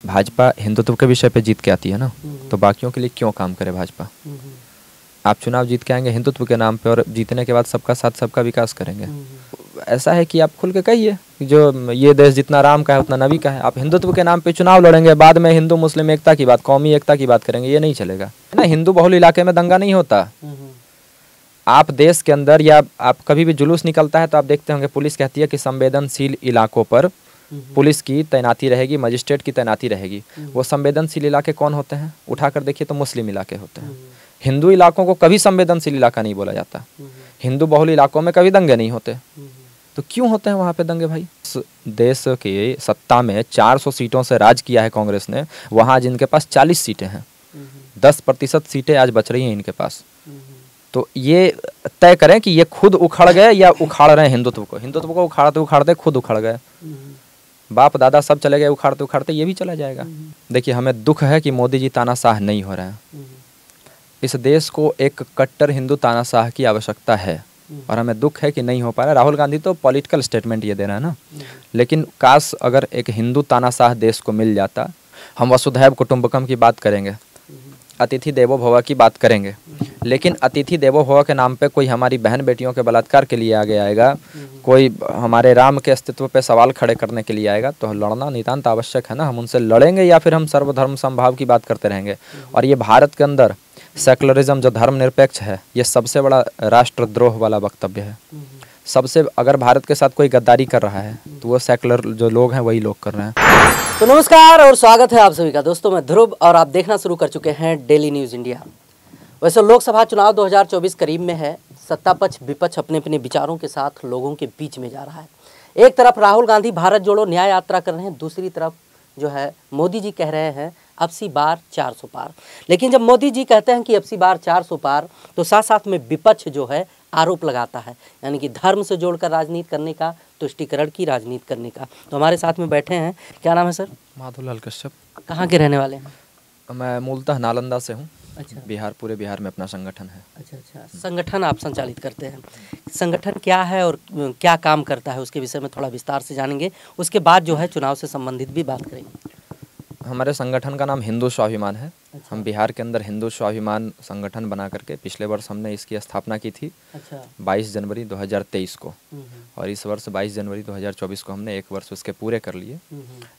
भाजपा हिंदुत्व के विषय पे जीत के आती है ना, तो बाकियों के लिए क्यों काम करे भाजपा। आप चुनाव जीत के आएंगे हिंदुत्व के नाम पे और जीतने के बाद सबका साथ सबका विकास करेंगे। ऐसा है कि आप खुल के कहिए जो ये देश जितना राम का है उतना नबी का है। आप हिंदुत्व के नाम पे चुनाव लड़ेंगे, बाद में हिंदू मुस्लिम एकता की बात, कौमी एकता की बात करेंगे, ये नहीं चलेगा ना। हिंदू बहुल इलाके में दंगा नहीं होता। आप देश के अंदर या आप कभी भी जुलूस निकलता है तो आप देखते होंगे पुलिस कहती है कि संवेदनशील इलाकों पर पुलिस की तैनाती रहेगी, मजिस्ट्रेट की तैनाती रहेगी। वो संवेदनशील इलाके कौन होते हैं? उठाकर देखिए तो मुस्लिम इलाके होते हैं। हिंदू इलाकों को कभी संवेदनशील इलाका नहीं बोला जाता। हिंदू बहुल इलाकों में कभी दंगे नहीं होते। तो क्यों होते हैं वहाँ पे दंगे भाई? देश के सत्ता में 400 सीटों से राज किया है कांग्रेस ने, वहाँ जिनके पास 40 सीटें हैं, 10% सीटें आज बच रही हैं इनके पास। तो ये तय करें कि ये खुद उखड़ गए या उखाड़ रहे हैं हिंदुत्व को। हिंदुत्व को उखाड़ते उखाड़ते खुद उखड़ गए। बाप दादा सब चले गए उखाड़ते उखाड़ते, ये भी चला जाएगा। देखिए, हमें दुख है कि मोदी जी तानाशाह नहीं हो रहे हैं। इस देश को एक कट्टर हिंदू तानाशाह की आवश्यकता है और हमें दुख है कि नहीं हो पा रहा है। राहुल गांधी तो पॉलिटिकल स्टेटमेंट ये दे रहे हैं ना, लेकिन काश अगर एक हिंदू तानाशाह देश को मिल जाता। हम वसुधैव कुटुंबकम की बात करेंगे, अतिथि देवो भव की बात करेंगे, लेकिन अतिथि देवो भव के नाम पे कोई हमारी बहन बेटियों के बलात्कार के लिए आगे आएगा, कोई हमारे राम के अस्तित्व पे सवाल खड़े करने के लिए आएगा, तो लड़ना नितांत आवश्यक है ना। हम उनसे लड़ेंगे या फिर हम सर्वधर्म समभाव की बात करते रहेंगे। और ये भारत के अंदर सेकुलरिज्म जो धर्मनिरपेक्ष है, ये सबसे बड़ा राष्ट्रद्रोह वाला वक्तव्य है। सबसे अगर भारत के साथ कोई गद्दारी कर रहा है तो वो सेकुलर जो लोग हैं वही लोग कर रहे हैं। तो नमस्कार और स्वागत है आप सभी का। दोस्तों, मैं ध्रुव और आप देखना शुरू कर चुके हैं डेली न्यूज़ इंडिया। वैसे लोकसभा चुनाव 2024 करीब में है। सत्ता पक्ष विपक्ष अपने अपने विचारों के साथ लोगों के बीच में जा रहा है। एक तरफ राहुल गांधी भारत जोड़ो न्याय यात्रा कर रहे हैं, दूसरी तरफ जो है मोदी जी कह रहे हैं अब सी बार 400 पार। लेकिन जब मोदी जी कहते हैं कि अब सी बार 400 पार, तो साथ साथ में विपक्ष जो है आरोप लगाता है, यानी कि धर्म से जोड़कर राजनीति करने का, तुष्टीकरण की राजनीति करने का। तो हमारे साथ में बैठे हैं, क्या नाम है सर? माधुलाल कश्यप। कहाँ के रहने वाले हैं? मैं मूलतः नालंदा से हूँ। अच्छा। बिहार, पूरे बिहार में अपना संगठन है। अच्छा। संगठन आप संचालित करते हैं। संगठन क्या है और क्या काम करता है, उसके विषय में थोड़ा विस्तार से जानेंगे। उसके बाद जो है चुनाव से संबंधित भी बात करेंगे। हमारे संगठन का नाम हिंदू स्वाभिमान है। अच्छा। हम बिहार के अंदर हिंदू स्वाभिमान संगठन बना करके पिछले वर्ष हमने इसकी स्थापना की थी। अच्छा। 22 जनवरी 2023 को, और इस वर्ष 22 जनवरी 2024 को हमने 1 वर्ष उसके पूरे कर लिए।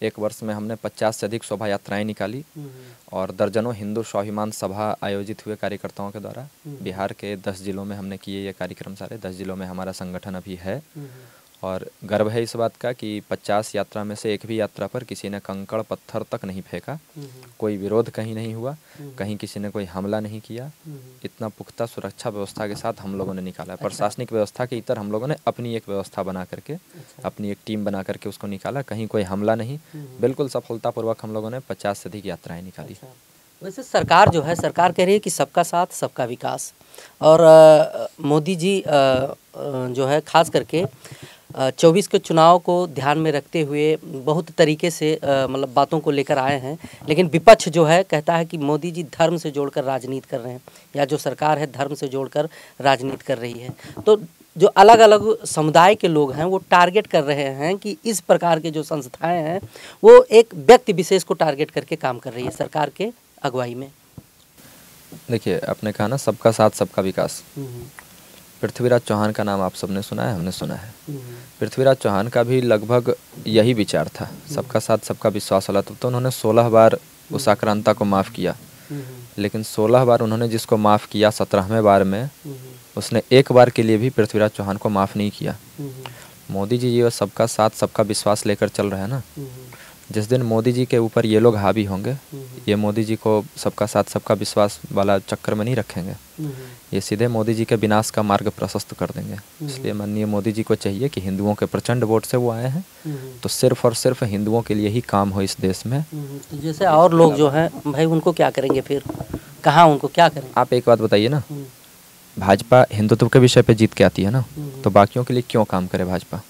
1 वर्ष में हमने 50 से अधिक शोभा यात्राएं निकाली और दर्जनों हिंदू स्वाभिमान सभा आयोजित हुए कार्यकर्ताओं के द्वारा। बिहार के 10 जिलों में हमने किए ये कार्यक्रम सारे। 10 जिलों में हमारा संगठन अभी है और गर्व है इस बात का कि 50 यात्रा में से एक भी यात्रा पर किसी ने कंकड़ पत्थर तक नहीं फेंका, कोई विरोध कहीं नहीं हुआ, कहीं किसी ने कोई हमला नहीं किया। इतना पुख्ता सुरक्षा व्यवस्था के साथ हम लोगों ने निकाला। प्रशासनिक व्यवस्था के इतर हम लोगों ने अपनी एक व्यवस्था बना करके, अपनी एक टीम बना करके उसको निकाला। कहीं कोई हमला नहीं, बिल्कुल सफलतापूर्वक हम लोगों ने 50 से अधिक यात्राएं निकाली। वैसे सरकार जो है, सरकार कह रही है कि सबका साथ सबका विकास, और मोदी जी जो है खास करके 24 के चुनाव को ध्यान में रखते हुए बहुत तरीके से मतलब बातों को लेकर आए हैं। लेकिन विपक्ष जो है कहता है कि मोदी जी धर्म से जोड़कर राजनीति कर रहे हैं, या जो सरकार है धर्म से जोड़कर राजनीति कर रही है। तो जो अलग अलग समुदाय के लोग हैं वो टारगेट कर रहे हैं कि इस प्रकार के जो संस्थाएं हैं वो एक व्यक्ति विशेष को टारगेट करके काम कर रही है सरकार के अगुवाई में। देखिए, आपने कहा ना सबका साथ सबका विकास। पृथ्वीराज चौहान का नाम आप सबने सुना है, हमने सुना है। पृथ्वीराज चौहान का भी लगभग यही विचार था, सबका साथ सबका विश्वास वाला। तो उन्होंने 16 बार उस आक्रांता को माफ़ किया, लेकिन 16 बार उन्होंने जिसको माफ़ किया, 17वें बार में उसने एक बार के लिए भी पृथ्वीराज चौहान को माफ़ नहीं किया। मोदी जी ये सबका साथ सबका विश्वास लेकर चल रहे हैं ना। जिस दिन मोदी जी के ऊपर ये लोग हावी होंगे, ये मोदी जी को सबका साथ सबका विश्वास वाला चक्कर में नहीं रखेंगे, ये सीधे मोदी जी के विनाश का मार्ग प्रशस्त कर देंगे। इसलिए माननीय मोदी जी को चाहिए कि हिंदुओं के प्रचंड वोट से वो आए हैं, तो सिर्फ और सिर्फ हिंदुओं के लिए ही काम हो इस देश में। तो जैसे और लोग जो हैं भाई, उनको क्या करेंगे फिर? कहाँ उनको क्या करेंगे? आप एक बात बताइए ना, भाजपा हिंदुत्व के विषय पे जीत के आती है ना, तो बाकियों के लिए क्यों काम करे भाजपा।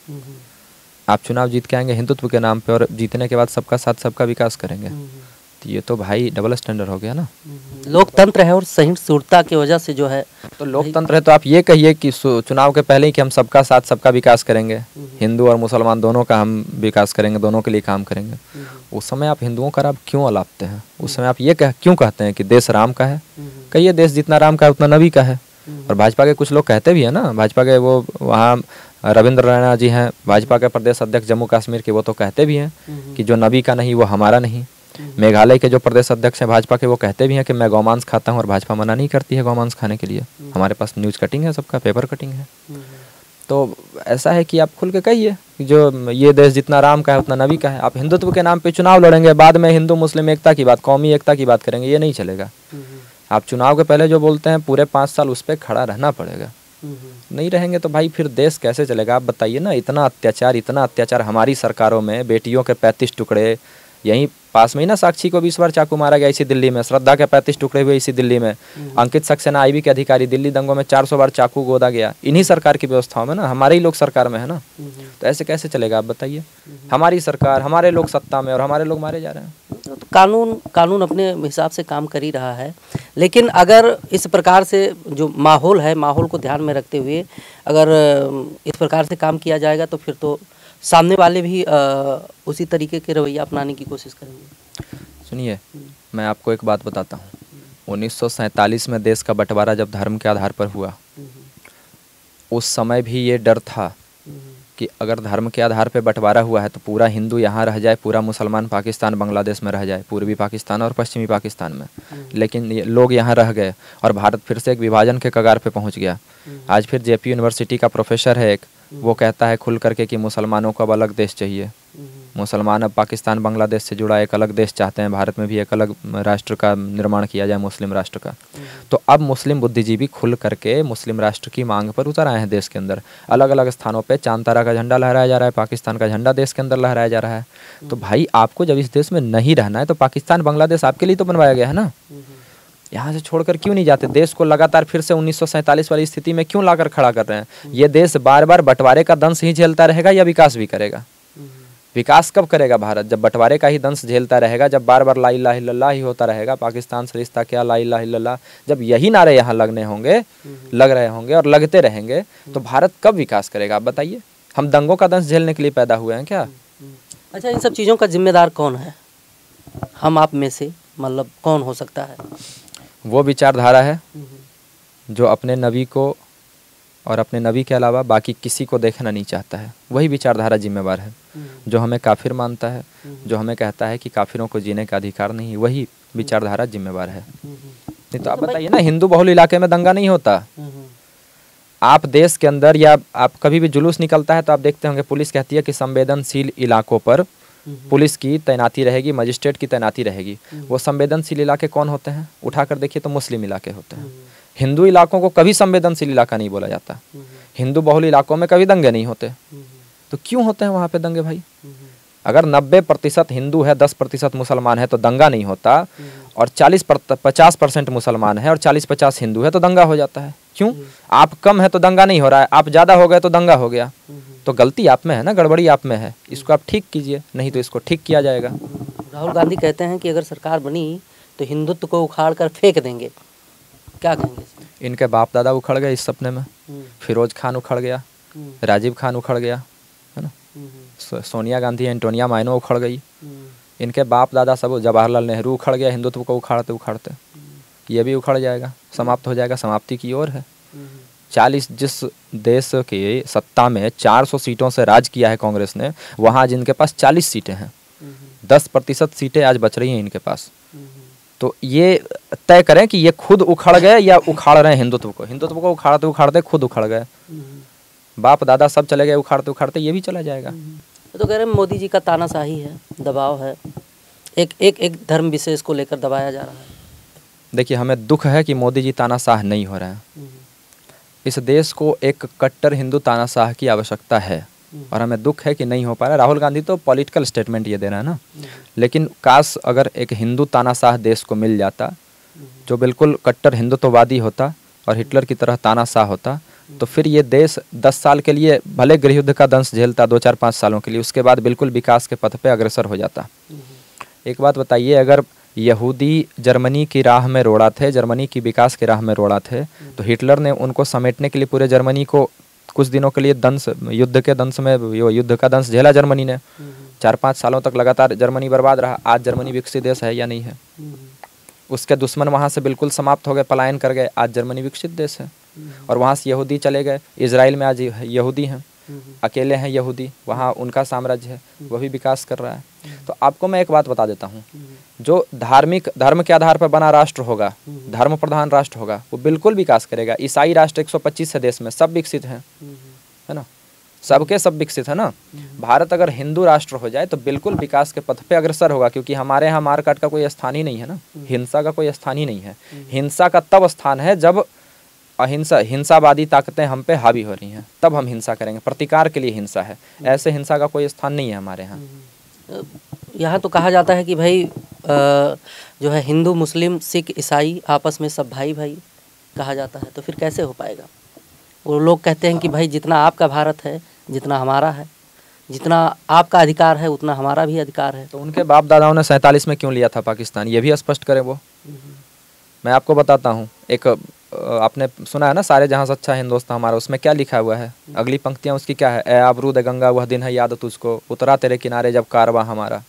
आप चुनाव जीत के आएंगे हिंदुत्व के नाम पे और जीतने के बाद सबका साथ सबका विकास करेंगे, तो ये तो भाई डबल स्टैंडर्ड हो गया ना। लोकतंत्र है और सहिष्णुता की वजह से जो है, तो लोकतंत्र है तो आप ये कहिए कि चुनाव के पहले ही कि हम सबका साथ सबका विकास करेंगे, हिंदू और मुसलमान दोनों का हम विकास करेंगे, दोनों के लिए काम करेंगे। उस समय आप हिंदुओं का राम क्यों अलापते हैं? उस समय आप ये क्यों कहते हैं कि देश राम का है? कहिए देश जितना राम का है उतना नबी का है। और भाजपा के कुछ लोग कहते भी हैं ना, भाजपा के वो वहाँ रविंद्र रैना जी हैं भाजपा के प्रदेश अध्यक्ष जम्मू कश्मीर के, वो तो कहते भी हैं कि जो नबी का नहीं वो हमारा नहीं। मेघालय के जो प्रदेश अध्यक्ष हैं भाजपा के, वो कहते भी हैं कि मैं गौमांस खाता हूँ, और भाजपा मना नहीं करती है गौमांस खाने के लिए। हमारे पास न्यूज़ कटिंग है, सबका पेपर कटिंग है। तो ऐसा है कि आप खुल के कहिए कि जो ये देश जितना राम का है उतना नबी का है। आप हिंदुत्व के नाम पे चुनाव लड़ेंगे, बाद में हिंदू मुस्लिम एकता की बात, कौमी एकता की बात करेंगे, ये नहीं चलेगा। आप चुनाव के पहले जो बोलते हैं पूरे 5 साल उस पर खड़ा रहना पड़ेगा। नहीं रहेंगे तो भाई फिर देश कैसे चलेगा? आप बताइए ना। इतना अत्याचार हमारी सरकारों में, बेटियों के 35 टुकड़े, यहीं पास में ही ना साक्षी को 20 बार चाकू मारा गया इसी दिल्ली में, श्रद्धा के 35 टुकड़े हुए इसी दिल्ली में, अंकित सक्सेना आईबी के अधिकारी, दिल्ली दंगों में 400 बार चाकू गोदा गया इन्हीं सरकार की व्यवस्थाओं में ना, हमारे ही लोग सरकार में है ना। तो ऐसे कैसे चलेगा आप बताइए? हमारी सरकार, हमारे लोग सत्ता में और हमारे लोग मारे जा रहे हैं। तो कानून अपने हिसाब से काम कर ही रहा है, लेकिन अगर इस प्रकार से जो माहौल है, माहौल को ध्यान में रखते हुए अगर इस प्रकार से काम किया जाएगा तो फिर तो सामने वाले भी उसी तरीके के रवैया अपनाने की कोशिश करेंगे। सुनिए, मैं आपको एक बात बताता हूँ। 1947 में देश का बंटवारा जब धर्म के आधार पर हुआ, उस समय भी ये डर था कि अगर धर्म के आधार पर बंटवारा हुआ है तो पूरा हिंदू यहाँ रह जाए, पूरा मुसलमान पाकिस्तान बांग्लादेश में रह जाए, पूर्वी पाकिस्तान और पश्चिमी पाकिस्तान में। लेकिन लोग यहाँ रह गए और भारत फिर से एक विभाजन के कगार पे पहुँच गया। आज फिर जेपी यूनिवर्सिटी का प्रोफेसर है एक, वो कहता है खुल करके कि मुसलमानों को अब अलग देश चाहिए। मुसलमान अब पाकिस्तान बांग्लादेश से जुड़ा एक अलग देश चाहते हैं, भारत में भी एक अलग राष्ट्र का निर्माण किया जाए, मुस्लिम राष्ट्र का। तो अब मुस्लिम बुद्धिजीवी खुल करके मुस्लिम राष्ट्र की मांग पर उतर आए हैं देश के अंदर। अलग अलग स्थानों पे चांद तारा का झंडा लहराया जा रहा है, पाकिस्तान का झंडा देश के अंदर लहराया जा रहा है। तो भाई आपको जब इस देश में नहीं रहना है तो पाकिस्तान बांग्लादेश आपके लिए तो बनवाया गया है ना। यहाँ से छोड़कर क्यों नहीं जाते? देश को लगातार फिर से 1947 वाली स्थिति में क्यों लाकर खड़ा कर रहे हैं? ये देश बार बार बंटवारे का दंश ही झेलता रहेगा या विकास भी करेगा? विकास कब करेगा भारत? जब बंटवारे का ही दंश झेलता रहेगा, जब बार बार ला इलाहा इल्लल्लाह ही होता रहेगा, पाकिस्तान से रिश्ता क्या, ला इलाहा इल्लल्लाह, जब यही नारे यहाँ लग रहे होंगे और लगते रहेंगे तो भारत कब विकास करेगा? आप बताइए। हम दंगों का दंश झेलने के लिए पैदा हुए हैं क्या? अच्छा, इन सब चीज़ों का जिम्मेदार कौन है? हम आप में से मतलब कौन हो सकता है? वो विचारधारा है जो अपने नबी को और अपने नबी के अलावा बाकी किसी को देखना नहीं चाहता है। वही विचारधारा जिम्मेवार है। जो हमें काफिर मानता है, जो हमें कहता है कि काफिरों को जीने का अधिकार नहीं, वही विचारधारा जिम्मेवार है। नहीं तो आप बताइए ना, हिंदू बहुल इलाके में दंगा नहीं होता। आप देश के अंदर या आप कभी भी जुलूस निकलता है तो आप देखते होंगे पुलिस कहती है कि संवेदनशील इलाकों पर पुलिस की तैनाती रहेगी, मजिस्ट्रेट की तैनाती रहेगी। वो संवेदनशील इलाके कौन होते हैं? उठाकर देखिए तो मुस्लिम इलाके होते हैं। हिंदू इलाकों को कभी संवेदनशील इलाका नहीं बोला जाता। हिंदू बहुल इलाकों में कभी दंगे नहीं होते। तो क्यों होते हैं वहाँ पे दंगे भाई? अगर 90% हिंदू है, 10% मुसलमान है तो दंगा नहीं होता, और 50% मुसलमान है और 40-50 हिंदू है तो दंगा हो जाता है। क्यों? आप कम है तो दंगा नहीं हो रहा है, आप ज़्यादा हो गए तो दंगा हो गया। तो गलती आप में है ना, गड़बड़ी आप में है। इसको आप ठीक कीजिए, नहीं तो इसको ठीक किया जाएगा। राहुल गांधी कहते हैं कि अगर सरकार बनी तो हिंदुत्व को उखाड़ कर फेंक देंगे, क्या कहेंगे? इनके बाप दादा उखड़ गए इस सपने में। फिरोज खान उखड़ गया, राजीव खान उखड़ गया, है ना, सोनिया गांधी, एंटोनिया माइनो उखड़ गई। इनके बाप दादा सब, जवाहरलाल नेहरू उखड़ गया हिंदुत्व को उखाड़ते उखाड़ते। ये भी उखड़ जाएगा, समाप्त हो जाएगा, समाप्ति की ओर है। 40 जिस देश के सत्ता में 400 सीटों से राज किया है कांग्रेस ने, वहाँ आज इनके पास 40 सीटें हैं। 10% सीटें आज बच रही हैं इनके पास। तो ये तय करें कि ये खुद उखड़ गए या उखाड़ रहे हैं हिंदुत्व को। हिंदुत्व को उखाड़ते उखाड़ते खुद उखड़ गए। बाप दादा सब चले गए उखाड़ते उखाड़ते, ये भी चला जाएगा। तो कह रहे हैं मोदी जी का तानाशाही है, दबाव है, एक धर्म विशेष को लेकर दबाया जा रहा है। देखिए, हमें दुख है कि मोदी जी तानाशाह नहीं हो रहे हैं। इस देश को एक कट्टर हिंदू तानाशाह की आवश्यकता है और हमें दुख है कि नहीं हो पा रहा। राहुल गांधी तो पॉलिटिकल स्टेटमेंट ये दे रहा है ना, लेकिन काश अगर एक हिंदू तानाशाह देश को मिल जाता जो बिल्कुल कट्टर हिंदुत्ववादी होता और हिटलर की तरह तानाशाह होता, तो फिर ये देश 10 साल के लिए भले गृह युद्ध का दंश झेलता, 2-4-5 सालों के लिए, उसके बाद बिल्कुल विकास के पथ पे अग्रसर हो जाता। एक बात बताइए, अगर यहूदी जर्मनी की राह में रोड़ा थे, जर्मनी की विकास की राह में रोड़ा थे, तो हिटलर ने उनको समेटने के लिए पूरे जर्मनी को कुछ दिनों के लिए दंश, युद्ध के दंश में युद्ध का दंश झेला जर्मनी ने। 4-5 सालों तक लगातार जर्मनी बर्बाद रहा। आज जर्मनी विकसित देश है या नहीं है? उसके दुश्मन वहाँ से बिल्कुल समाप्त हो गए, पलायन कर गए। आज जर्मनी विकसित देश है। और वहाँ से यहूदी चले गए। इजराइल में आज यहूदी हैं, अकेले हैं यहूदी, वहाँ उनका साम्राज्य है, वो भी विकास कर रहा है। तो आपको मैं एक बात बता देता हूँ, जो धर्म के आधार पर बना राष्ट्र होगा, धर्म प्रधान राष्ट्र होगा, वो बिल्कुल विकास करेगा। ईसाई राष्ट्र 125 है देश में, सब विकसित हैं, है ना, सबके सब विकसित है ना। भारत अगर हिंदू राष्ट्र हो जाए तो बिल्कुल विकास के पथ पे अग्रसर होगा, क्योंकि हमारे यहाँ मारकाट का कोई स्थान ही नहीं है ना, हिंसा का कोई स्थान ही नहीं है। हिंसा का तब स्थान है जब हिंसावादी ताकतें हम पे हावी हो रही हैं, तब हम हिंसा करेंगे। प्रतिकार के लिए हिंसा है, ऐसे हिंसा का कोई स्थान नहीं है हमारे यहाँ। यहाँ तो कहा जाता है कि भाई जो है हिंदू, मुस्लिम, सिख, ईसाई आपस में सब भाई भाई कहा जाता है, तो फिर कैसे हो पाएगा? वो लोग कहते हैं कि भाई जितना आपका भारत है, जितना हमारा है, जितना आपका अधिकार है उतना हमारा भी अधिकार है। तो उनके बाप दादाओं ने 47 में क्यों लिया था पाकिस्तान, ये भी स्पष्ट करें वो। मैं आपको बताता हूँ, एक आपने सुना है ना, सारे जहाँ से अच्छा हिंदुस्तान हमारा, उसमें क्या लिखा हुआ है? अगली पंक्तियाँ उसकी क्या है? ए आबरूद गंगा वह दिन है याद तुझको, उतरा तेरे किनारे जब कारवां हमारा।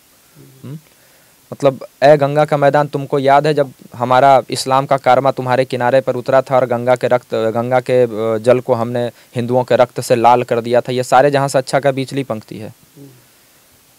मतलब ए गंगा का मैदान तुमको याद है जब हमारा इस्लाम का कारवां तुम्हारे किनारे पर उतरा था और गंगा के जल को हमने हिंदुओं के रक्त से लाल कर दिया था। ये सारे जहाँ से अच्छा का बीचली पंक्ति है।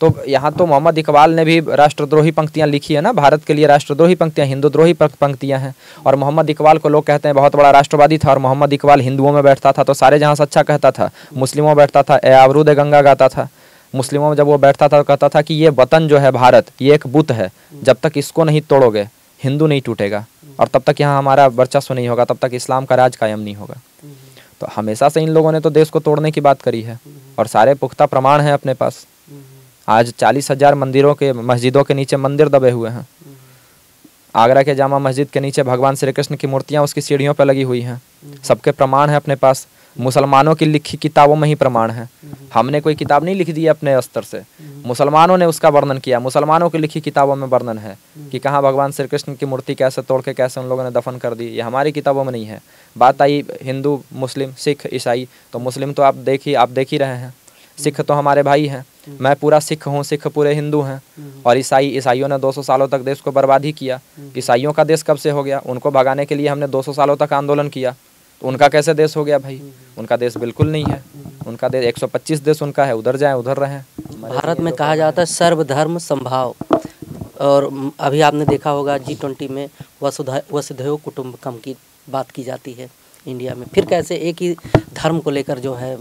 तो यहाँ तो मोहम्मद इकबाल ने भी राष्ट्रद्रोही पंक्तियाँ लिखी है ना, भारत के लिए राष्ट्रद्रोही पंक्तियाँ, हिंदुद्रोही पंक्तियाँ हैं। और मोहम्मद इकबाल को लोग कहते हैं बहुत बड़ा राष्ट्रवादी था, और मोहम्मद इकबाल हिंदुओं में बैठता था तो सारे जहाँ से अच्छा कहता था, मुस्लिमों में बैठता था ए आबरूद गंगा गाता था, मुस्लिमों में जब वो बैठता था तो कहता था कि ये वतन जो है भारत, ये एक बुत है, जब तक इसको नहीं तोड़ोगे हिंदू नहीं टूटेगा, और तब तक यहाँ हमारा वर्चस्व नहीं होगा, तब तक इस्लाम का राज कायम नहीं होगा। तो हमेशा से इन लोगों ने तो देश को तोड़ने की बात करी है, और सारे पुख्ता प्रमाण हैं अपने पास। आज 40,000 मंदिरों के, मस्जिदों के नीचे मंदिर दबे हुए हैं। आगरा के जामा मस्जिद के नीचे भगवान श्री कृष्ण की मूर्तियाँ उसकी सीढ़ियों पर लगी हुई हैं। सबके प्रमाण है अपने पास। मुसलमानों की लिखी किताबों में ही प्रमाण है। हमने कोई किताब नहीं लिख दी अपने स्तर से, मुसलमानों ने उसका वर्णन किया। मुसलमानों की लिखी किताबों में वर्णन है कि कहाँ भगवान श्री कृष्ण की मूर्ति कैसे तोड़ के कैसे उन लोगों ने दफन कर दी। ये हमारी किताबों में नहीं है। बात आई हिंदू, मुस्लिम, सिख, ईसाई, तो मुस्लिम तो आप देख ही रहे हैं, सिख तो हमारे भाई हैं। मैं पूरा सिख हूँ, सिख पूरे हिंदू हैं। और ईसाइयों ने 200 सालों तक देश को बर्बाद ही किया। ईसाइयों का देश कब से हो गया? उनको भगाने के लिए हमने 200 सालों तक आंदोलन किया, तो उनका कैसे देश हो गया भाई? उनका देश बिल्कुल नहीं है। उनका देश 125 देश उनका है, उधर जाएं उधर रहें। भारत में कहा जाता है सर्वधर्म संभाव, और अभी आपने देखा होगा G20 में वसुधैव कुटुंबकम की बात की जाती है इंडिया में। फिर कैसे एक ही धर्म को लेकर जो है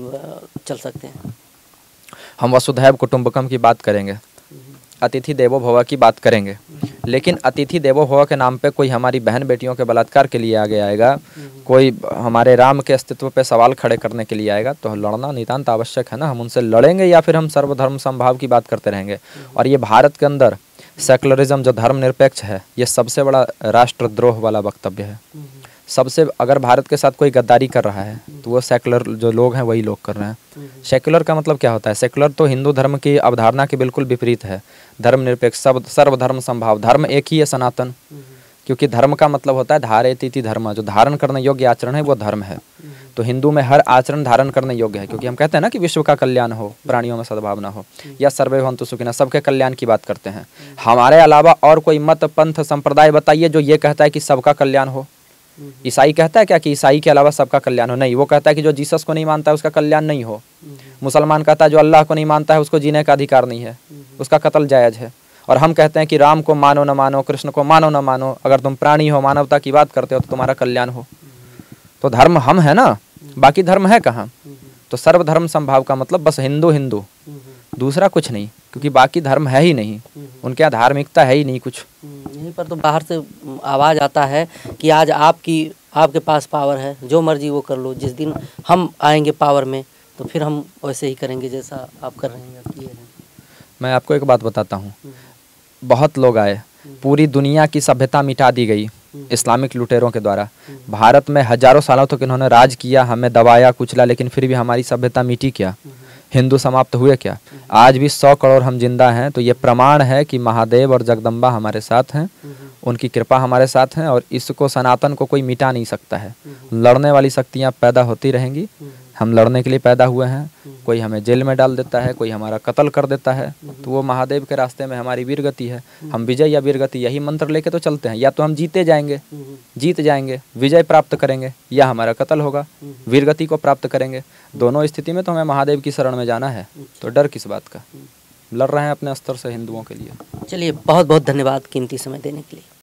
चल सकते हैं? हम वसुधैव कुटुंबकम की बात करेंगे, अतिथि देवो भव की बात करेंगे, लेकिन अतिथि देवो भव के नाम पे कोई हमारी बहन बेटियों के बलात्कार के लिए आगे आएगा, कोई हमारे राम के अस्तित्व पे सवाल खड़े करने के लिए आएगा, तो लड़ना नितांत आवश्यक है ना। हम उनसे लड़ेंगे या फिर हम सर्वधर्म समभाव की बात करते रहेंगे। और ये भारत के अंदर सेकुलरिज्म जो धर्मनिरपेक्ष है, ये सबसे बड़ा राष्ट्रद्रोह वाला वक्तव्य है। सबसे, अगर भारत के साथ कोई गद्दारी कर रहा है तो वो सेकुलर जो लोग हैं वही लोग कर रहे हैं। सेकुलर का मतलब क्या होता है? सेकुलर तो हिंदू धर्म की अवधारणा के बिल्कुल विपरीत है। धर्मनिरपेक्ष, सर्वधर्म संभाव, धर्म एक ही है, सनातन। क्योंकि धर्म का मतलब होता है धारेति इति धर्म, जो धारण करने योग्य आचरण है वो धर्म है। तो हिंदू में हर आचरण धारण करने योग्य है, क्योंकि हम कहते हैं ना कि विश्व का कल्याण हो, प्राणियों में सद्भावना हो, या सर्वे भवन्तु सुखिनः, सबके कल्याण की बात करते हैं। हमारे अलावा और कोई मत, पंथ, संप्रदाय बताइए जो ये कहता है कि सबका कल्याण हो। ईसाई कहता है क्या कि ईसाई के अलावा सबका कल्याण हो? नहीं, वो कहता है कि जो जीसस को नहीं मानता है उसका कल्याण नहीं हो। मुसलमान कहता है जो अल्लाह को नहीं मानता है उसको जीने का अधिकार नहीं है, उसका कत्ल जायज़ है। और हम कहते हैं कि राम को मानो न मानो, कृष्ण को मानो न मानो, अगर तुम प्राणी हो, मानवता की बात करते हो तो तुम्हारा कल्याण हो। तो धर्म हम है ना, बाकी धर्म है कहाँ? तो सर्वधर्म संभाव का मतलब बस हिंदू हिंदू, दूसरा कुछ नहीं, क्योंकि बाकी धर्म है ही नहीं, उनके यहाँ धार्मिकता है ही नहीं कुछ। यहीं पर तो बाहर से आवाज़ आता है कि आज आपके पास पावर है, जो मर्जी वो कर लो, जिस दिन हम आएंगे पावर में तो फिर हम वैसे ही करेंगे जैसा आप कर रहे हैं। मैं आपको एक बात बताता हूँ, बहुत लोग आए, पूरी दुनिया की सभ्यता मिटा दी गई इस्लामिक लुटेरों के द्वारा। भारत में हजारों सालों तक इन्होंने राज किया, हमें दबाया, कुचला, लेकिन फिर भी हमारी सभ्यता मिटी क्या? हिंदू समाप्त हुए क्या? आज भी 100 करोड़ हम जिंदा हैं। तो ये प्रमाण है कि महादेव और जगदम्बा हमारे साथ हैं, उनकी कृपा हमारे साथ है, और इसको, सनातन को कोई मिटा नहीं सकता है। लड़ने वाली शक्तियाँ पैदा होती रहेंगी, हम लड़ने के लिए पैदा हुए हैं, कोई हमें जेल में डाल देता है, कोई हमारा कत्ल कर देता है, तो वो महादेव के रास्ते में हमारी वीरगति है। हम विजय या वीरगति यही मंत्र लेके तो चलते हैं, या तो हम जीते जाएंगे, जीत जाएंगे, विजय प्राप्त करेंगे, या हमारा कत्ल होगा, वीरगति को प्राप्त करेंगे। दोनों स्थिति में तो हमें महादेव की शरण में जाना है, तो डर किस बात का। लड़ रहे हैं अपने स्तर से हिंदुओं के लिए। चलिए, बहुत बहुत धन्यवाद कीमती समय देने के लिए।